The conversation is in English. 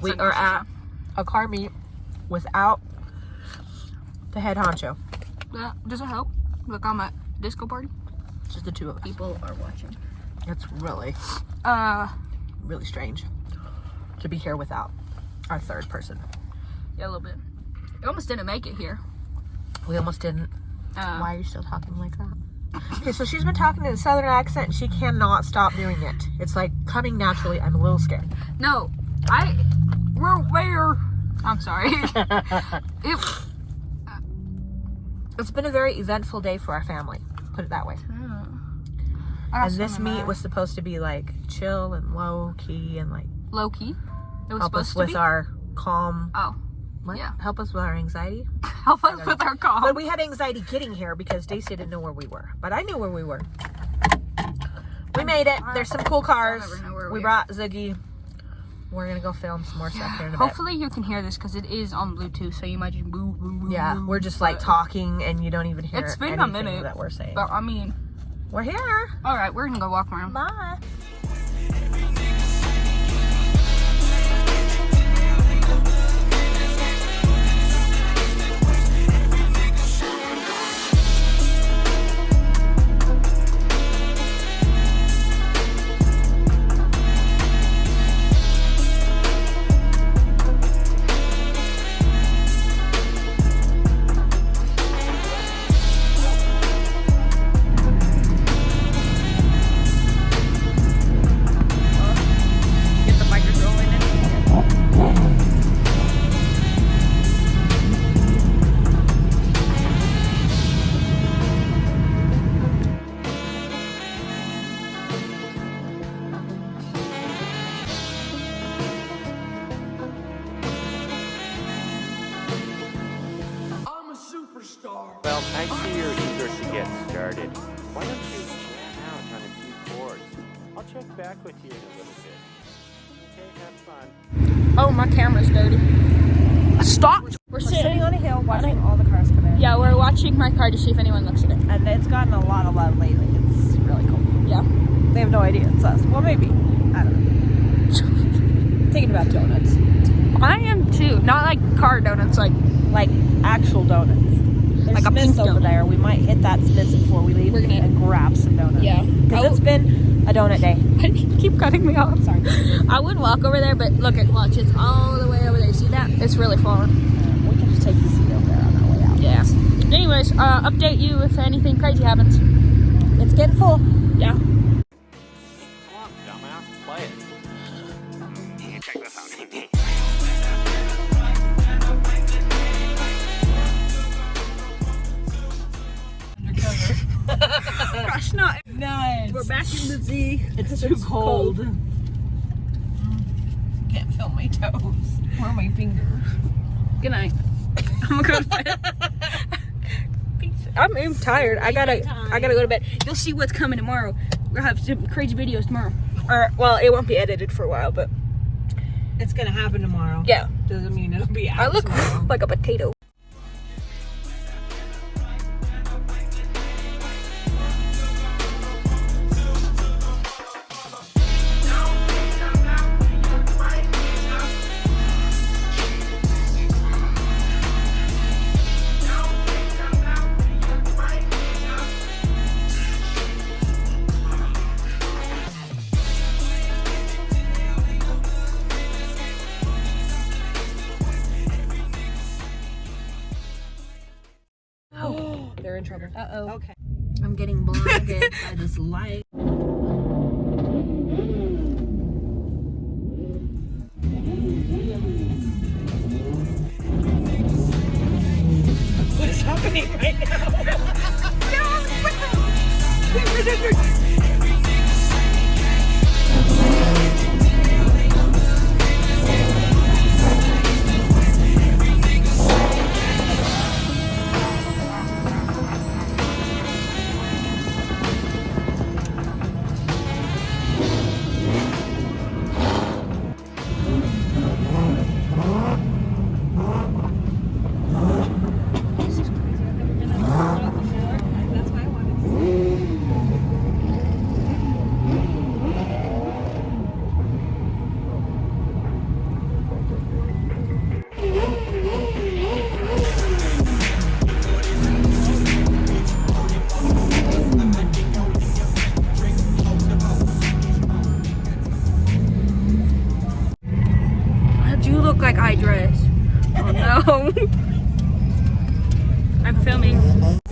we are at a car meet without the head honcho. Yeah, does it help? Look, I'm at disco party. Just the two of us. People are watching. It's really strange to be here without our third person. Yeah, a little bit. We almost didn't make it here. We almost didn't. Why are you still talking like that? Okay, so she's been talking in a southern accent and she cannot stop doing it. It's like coming naturally. I'm a little scared. No, I'm sorry. It's been a very eventful day for our family. Put it that way. And this meet was supposed to be like chill and low key and like low key. It was help us with our calm. Oh, what? Yeah. Help us with our anxiety. Help us with our calm. But we had anxiety getting here because Daisy didn't know where we were. But I knew where we were. We made it. There's some cool cars. We brought Ziggy. We're gonna go film some more stuff here in a bit. Hopefully you can hear this because it is on Bluetooth, so you might just boo. Yeah, we're just like talking and you don't even hear it's been anything a minute that we're saying. But I mean, we're here. All right, we're gonna go walk around. Bye. Well, I see you're eager to get started. Why don't you jam out on a few chords? I'll check back with you in a little bit. Okay, have fun. Oh, my camera's dirty. Stop! We're sitting on a hill watching all the cars come in. Yeah, we're watching my car to see if anyone looks at it. And it's gotten a lot of love lately. It's really cool. Yeah. They have no idea it's us. Well, maybe. I don't know. Thinking about donuts. I am too. Not like car donuts, like actual donuts. There's like a Smith's pink over donut. there. We might hit that Smith's before we leave and grab some donuts. Yeah. Because it's been a donut day. Keep cutting me off. Sorry. I would walk over there, but watch, it's all the way over there. See that? It's really far. We can just take the seat over there on our way out. Yeah. Anyways, update you if anything crazy happens. It's getting full. Yeah. Come on, dumbass, play it. Check this out. Gosh, not. Nice. We're back in the Z. It's too cold. Can't feel my toes or my fingers. Good night. I'm gonna go to bed. I'm tired. I gotta go to bed. You'll see what's coming tomorrow. We'll have some crazy videos tomorrow. Or well, it won't be edited for a while, but It's gonna happen tomorrow. yeah. Doesn't mean it'll be out I look tomorrow. like a potato. They're in trouble. Uh-oh. Okay. I'm getting blinded by this light. What is happening right now? white dress. Oh no. I'm filming.